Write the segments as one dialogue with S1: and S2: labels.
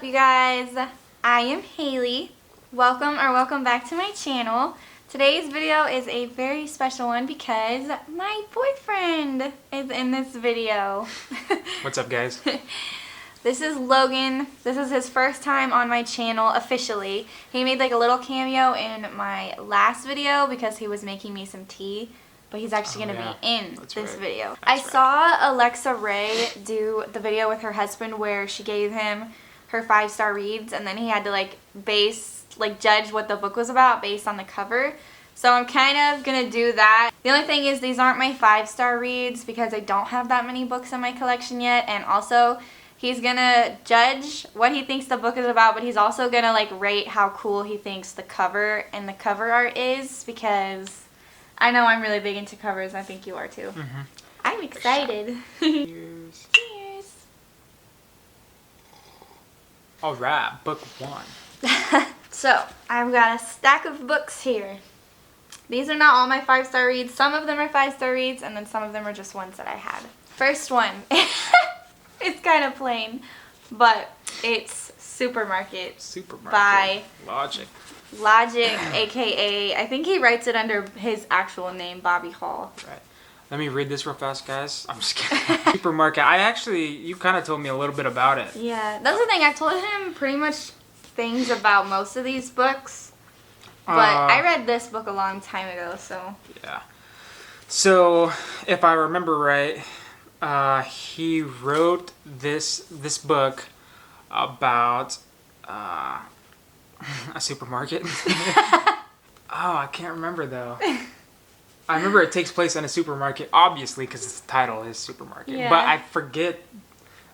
S1: up, you guys? I am Haley. Welcome back to my channel. Today's video is a very special one because my boyfriend is in this video.
S2: What's up, guys?
S1: This is Logan. This is his first time on my channel officially. He made like a little cameo in my last video because he was making me some tea. But he's actually going to be in this video. I saw Alexa Ray do the video with her husband where she gave him her 5-star reads and then he had to judge what the book was about based on the cover. So I'm kind of going to do that. The only thing is these aren't my 5-star reads because I don't have that many books in my collection yet. And also he's going to judge what he thinks the book is about, but he's also going to rate how cool he thinks the cover and the cover art is because I know I'm really big into covers. I think you are too. Mm-hmm. I'm excited.
S2: Cheers.
S1: Cheers.
S2: All right, book one.
S1: So, I've got a stack of books here. These are not all my 5-star reads. Some of them are 5-star reads, and then some of them are just ones that I had. First one. It's kind of plain, but it's Supermarket.
S2: By
S1: Logic, aka, I think he writes it under his actual name, Bobby Hall.
S2: Right. Let me read this real fast, guys. I'm just kidding. Supermarket. You kind of told me a little bit about it.
S1: Yeah, that's the thing. I told him pretty much things about most of these books, but I read this book a long time ago, so.
S2: Yeah. So, if I remember right, he wrote this book about a supermarket. Oh, I can't remember though. I remember it takes place in a supermarket, obviously, because the title is Supermarket. Yeah. But I forget,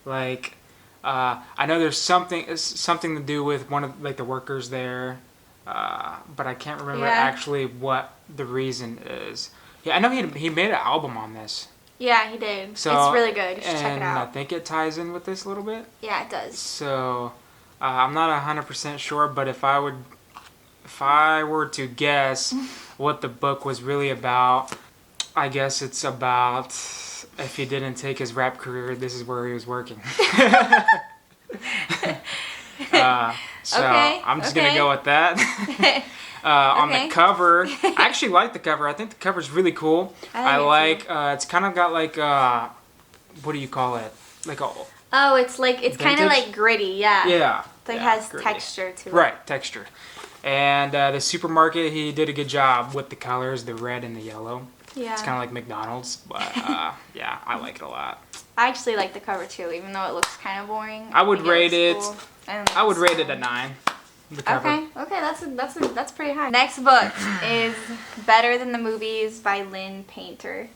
S2: I know there's something to do with one of the workers there, but I can't remember actually what the reason is. Yeah, I know he made an album on this.
S1: Yeah, he did. So, it's really good. You should check it out.
S2: And I think it ties in with this a little bit.
S1: Yeah, it does.
S2: So, I'm not 100% sure, but if I were to guess what the book was really about, I guess it's about if he didn't take his rap career, this is where he was working. I'm just going to go with that. On the cover, I actually like the cover. I think the cover's really cool. I like it's kind of got what do you call it?
S1: It's kind of gritty, yeah.
S2: Yeah.
S1: It has gritty texture to it.
S2: Right, texture. And the Supermarket, he did a good job with the colors, the red and the yellow. Yeah. It's kind of like McDonald's, but yeah, I like it a lot.
S1: I actually like the cover too, even though it looks kind of boring.
S2: I would rate it. Cool. I would rate it a 9. The cover.
S1: Okay, that's pretty high. Next book is Better Than the Movies by Lynn Painter.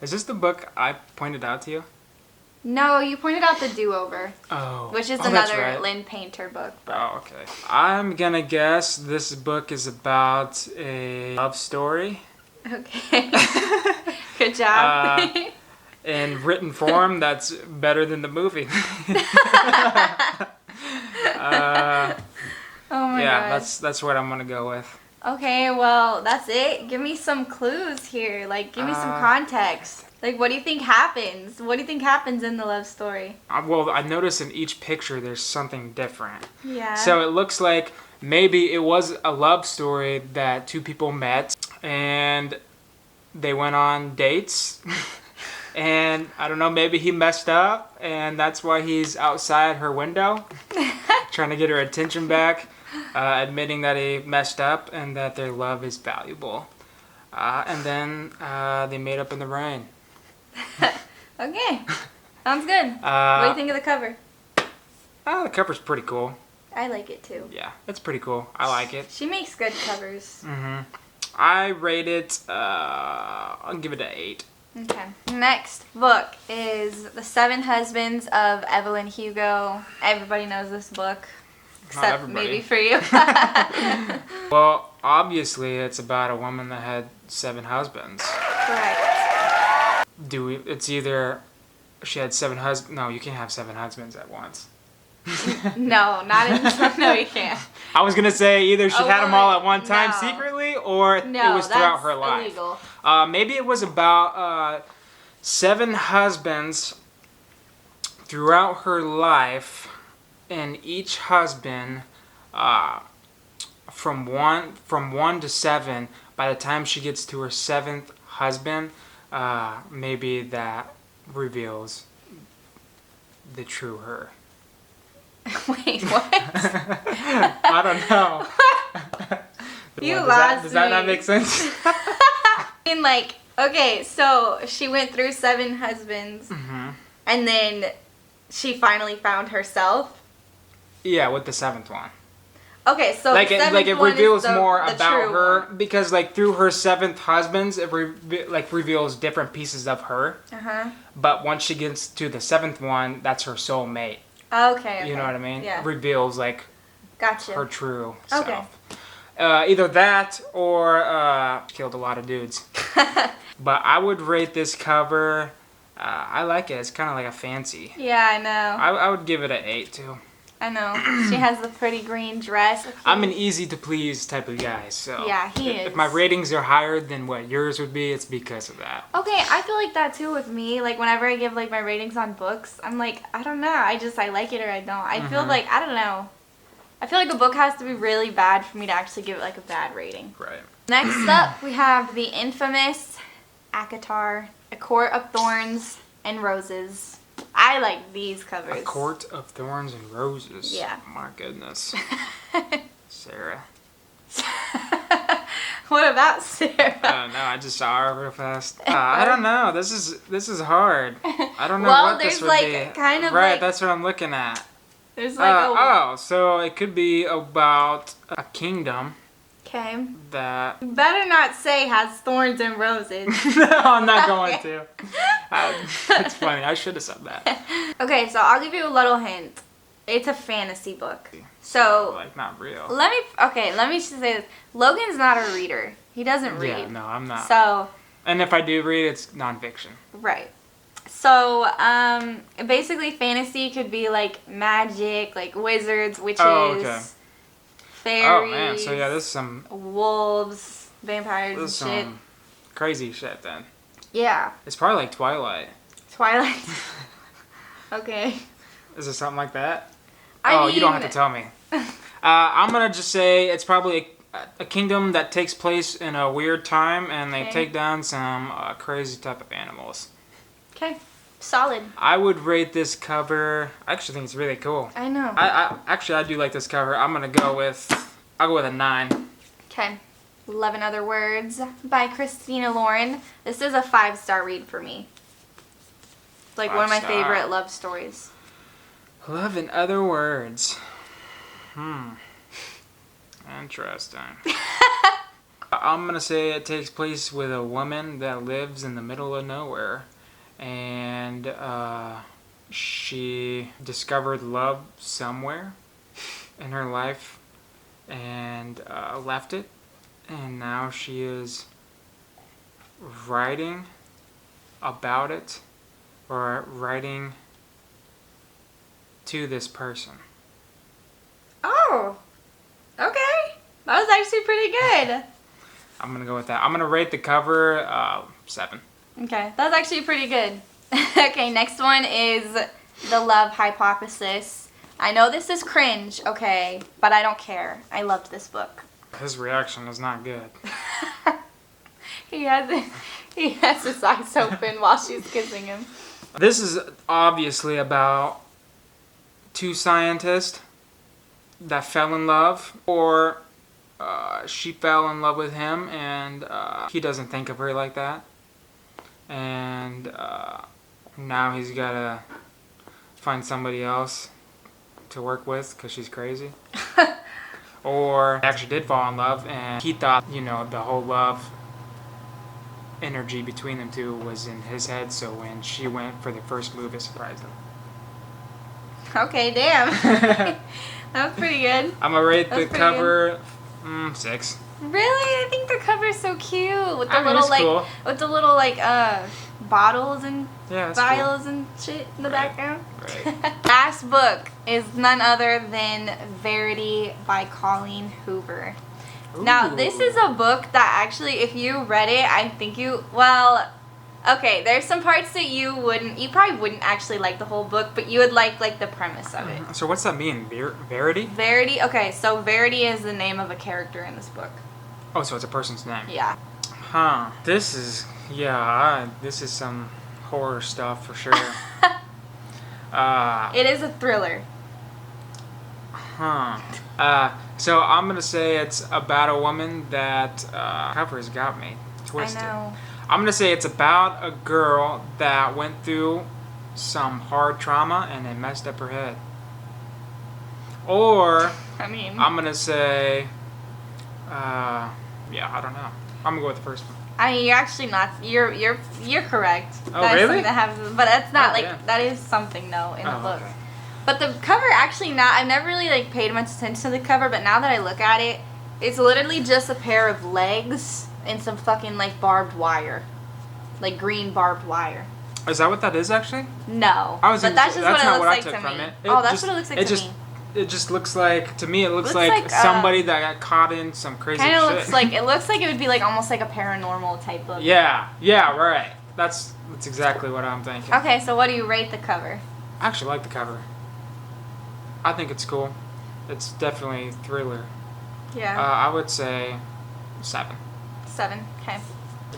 S2: Is this the book I pointed out to you?
S1: No, you pointed out The Do-Over.
S2: Oh.
S1: Which is another Lynn Painter book. But.
S2: Oh, okay. I'm gonna guess this book is about a love story. Okay.
S1: Good job.
S2: In written form, that's better than the movie.
S1: Oh my god.
S2: That's what I'm gonna go with.
S1: Okay, well, that's it. Give me some clues here. Give me some context. What do you think happens? What do you think happens in the love story?
S2: Well, I noticed in each picture there's something different.
S1: Yeah.
S2: So it looks like maybe it was a love story that two people met and they went on dates. And I don't know, maybe he messed up and that's why he's outside her window trying to get her attention back, admitting that he messed up and that their love is valuable. And then they made up in the rain.
S1: Okay. Sounds good. What do you think of the cover?
S2: The cover's pretty cool.
S1: I like it too.
S2: Yeah, it's pretty cool. I like it.
S1: She makes good covers.
S2: Mm-hmm. I rate it, I'll give it an 8.
S1: Okay. Next book is The 7 Husbands of Evelyn Hugo. Everybody knows this book. Except maybe for you.
S2: Well, obviously it's about a woman that had 7 husbands.
S1: Right.
S2: It's either she had 7 husbands. No, you can't have 7 husbands at once.
S1: No, no, you can't.
S2: I was gonna say either she had them all at one time secretly, or it was throughout her life.
S1: Illegal.
S2: Maybe it was about 7 husbands throughout her life, and each husband, from one to seven. By the time she gets to her seventh husband, maybe that reveals the true her.
S1: Wait, what?
S2: I don't know.
S1: You
S2: Does
S1: lost
S2: does that
S1: me.
S2: not make sense?
S1: I mean, like, okay, so she went through 7 husbands, and then she finally found herself.
S2: Yeah, with the 7th one.
S1: Okay, so
S2: Like
S1: the
S2: it
S1: 7th
S2: reveals
S1: one is
S2: more
S1: the
S2: about
S1: true
S2: her
S1: one.
S2: because like through her 7th husbands, it reveals different pieces of her. But once she gets to the 7th one, that's her soulmate.
S1: Okay.
S2: You know what I mean?
S1: Yeah.
S2: Reveals like
S1: Gotcha.
S2: her true
S1: Okay.
S2: self. Either that or killed a lot of dudes. But I would rate this cover. I like it. It's kind of like a fancy.
S1: Yeah, I know.
S2: I would give it an 8 too.
S1: I know. She has the pretty green dress.
S2: I'm an easy to please type of guy, so
S1: Yeah, he is.
S2: if my ratings are higher than what yours would be, it's because of that.
S1: Okay, I feel like that too with me. Like whenever I give like my ratings on books, I'm like, I don't know. I like it or I don't. I feel like I don't know. I feel like a book has to be really bad for me to actually give it like a bad rating.
S2: Right.
S1: Next up, we have the infamous ACOTAR, A Court of Thorns and Roses. I like these covers.
S2: A Court of Thorns and Roses.
S1: Yeah.
S2: My goodness. Sarah.
S1: What about Sarah?
S2: I don't know. I just saw her real fast. I don't know. This is hard. I don't know
S1: Well,
S2: what this
S1: there's,
S2: would
S1: like,
S2: be.
S1: kind of,
S2: right.
S1: like-
S2: That's what I'm looking at.
S1: There's like
S2: So it could be about a kingdom
S1: Okay.
S2: that.
S1: You better not say has thorns and roses.
S2: No, I'm not going to. It's funny. I should have said that.
S1: Okay, so I'll give you a little hint. It's a fantasy book. So
S2: like not real.
S1: let me just say this. Logan's not a reader. He doesn't read.
S2: Yeah, no, I'm not.
S1: So
S2: And if I do read, it's nonfiction.
S1: right. So basically fantasy could be like magic, like wizards, witches, fairies.
S2: Oh man, so yeah, this is some
S1: wolves, vampires,
S2: this is
S1: and shit.
S2: some crazy shit then.
S1: Yeah.
S2: It's probably like Twilight.
S1: Twilight. Okay.
S2: Is it something like that?
S1: I
S2: You don't have
S1: mean-
S2: to tell me. I'm gonna just say it's probably a kingdom that takes place in a weird time, and they
S1: Okay.
S2: take down some crazy type of animals.
S1: Okay. Solid.
S2: I would rate this cover. I actually think it's really cool.
S1: I know.
S2: I do like this cover. I'll go with a 9.
S1: Okay. 11 Other Words by Christina Lauren. This is a 5-star read for me. Like one of my
S2: 5-star.
S1: favorite love stories.
S2: Love in Other Words. Interesting. I'm gonna say it takes place with a woman that lives in the middle of nowhere, and she discovered love somewhere in her life and left it, and now she is writing about it, or writing to this person.
S1: Oh. Okay. That was actually pretty good.
S2: I'm gonna go with that. I'm gonna rate the cover 7.
S1: Okay. That was actually pretty good. Okay, next one is The Love Hypothesis. I know this is cringe, okay, but I don't care. I loved this book.
S2: His reaction is not good.
S1: He has his eyes open while she's kissing him.
S2: This is obviously about 2 scientists that fell in love, or she fell in love with him, and he doesn't think of her like that, and now he's gotta find somebody else to work with because she's crazy. Or he actually did fall in love, and he thought, the whole love energy between them two was in his head, so when she went for the first move, it surprised him.
S1: Okay, damn. That was pretty good.
S2: I'm gonna rate
S1: That's
S2: the
S1: pretty
S2: cover 6.
S1: Really? I think the cover's so cute with the
S2: I mean,
S1: little
S2: it's cool.
S1: with the little bottles and
S2: Yeah, it's
S1: vials and shit in the
S2: Right.
S1: background.
S2: Right.
S1: Last book is none other than Verity by Colleen Hoover. Now, this is a book that actually, if you read it, I think Okay, there's some parts that you probably wouldn't actually like the whole book, but you would like the premise of it.
S2: So what's that mean? Verity?
S1: Verity? Okay, so Verity is the name of a character in this book.
S2: Oh, so it's a person's name.
S1: Yeah.
S2: Huh. This is some horror stuff for sure.
S1: It is a thriller.
S2: Huh. So I'm gonna say it's about a woman that cover's got me twisted.
S1: I know.
S2: I'm gonna say it's about a girl that went through some hard trauma and it messed up her head. Or I'm gonna say, I don't know. I'm gonna go with the first one.
S1: I mean, you're actually not. You're correct.
S2: Oh,
S1: that
S2: really?
S1: Is that happens, but that's not
S2: yeah.
S1: that is something though in the book.
S2: Okay.
S1: But the cover actually not. I've never really paid much attention to the cover, but now that I look at it, it's literally just a pair of legs and some fucking barbed wire, green barbed wire.
S2: Is that what that is actually?
S1: No,
S2: but
S1: that's just what it looks like to
S2: from
S1: me.
S2: it.
S1: Oh, that's what it looks like to me.
S2: It just looks like, to me, it looks like somebody that got caught in some crazy shit.
S1: Kind of looks like, it looks like it would be almost like a paranormal type of.
S2: Yeah, right. That's exactly what I'm thinking.
S1: Okay, so what do you rate the cover?
S2: I actually like the cover. I think it's cool. It's definitely a thriller.
S1: Yeah.
S2: I would say 7.
S1: 7, okay.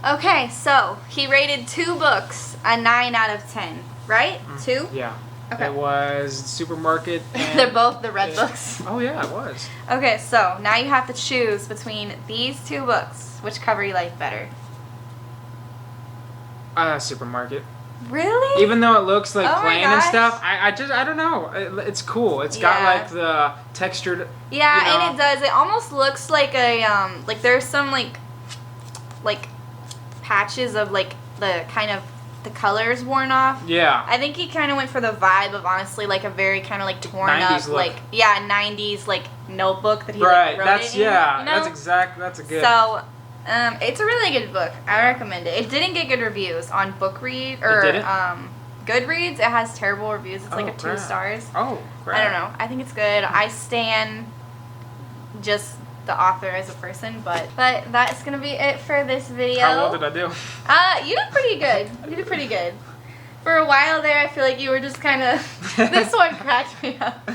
S1: Okay, so he rated 2 books a 9 out of 10, right? 2?
S2: Yeah.
S1: Okay.
S2: It was Supermarket. And
S1: They're both the red books.
S2: Oh yeah, it was.
S1: Okay, so now you have to choose between these 2 books. Which cover you like better?
S2: Supermarket.
S1: Really?
S2: Even though it looks plain and
S1: gosh.
S2: stuff, I don't know. It's cool. It's got the textured.
S1: Yeah, and it does. It almost looks like a there's some patches of the kind of the colors worn off.
S2: Yeah.
S1: I think he kind of went for the vibe of honestly a very kind of torn
S2: 90s
S1: up
S2: look.
S1: 90s notebook that he
S2: right.
S1: wrote
S2: That's
S1: it in,
S2: That's a good.
S1: So, it's a really good book. I recommend it. It didn't get good reviews on BookRead or Goodreads. It has terrible reviews. It's a 2 stars.
S2: Oh, crap.
S1: I don't know. I think it's good. I stan just the author as a person, but that's gonna be it for this video.
S2: How well did I do?
S1: You did pretty good. You did pretty good. For a while there, I feel like you were just kind of. This one cracked me up.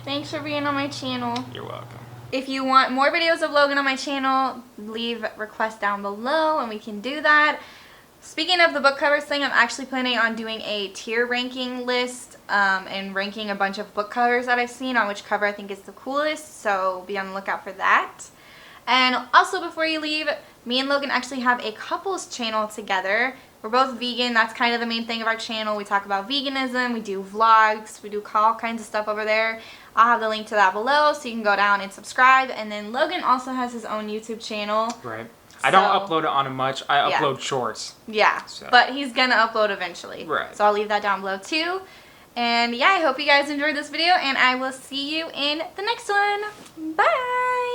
S1: Thanks for being on my channel.
S2: You're welcome.
S1: If you want more videos of Logan on my channel, leave requests down below and we can do that. Speaking of the book covers thing, I'm actually planning on doing a tier ranking list and ranking a bunch of book covers that I've seen on which cover I think is the coolest, so be on the lookout for that. And also before you leave, me and Logan actually have a couples channel together. We're both vegan. That's kind of the main thing of our channel. We talk about veganism, we do vlogs, we do all kinds of stuff over there. I'll have the link to that below so you can go down and subscribe. And then Logan also has his own YouTube channel.
S2: Right. I don't upload it on much. I upload shorts.
S1: Yeah, but he's going to upload eventually.
S2: Right.
S1: So I'll leave that down below too. And yeah, I hope you guys enjoyed this video and I will see you in the next one. Bye!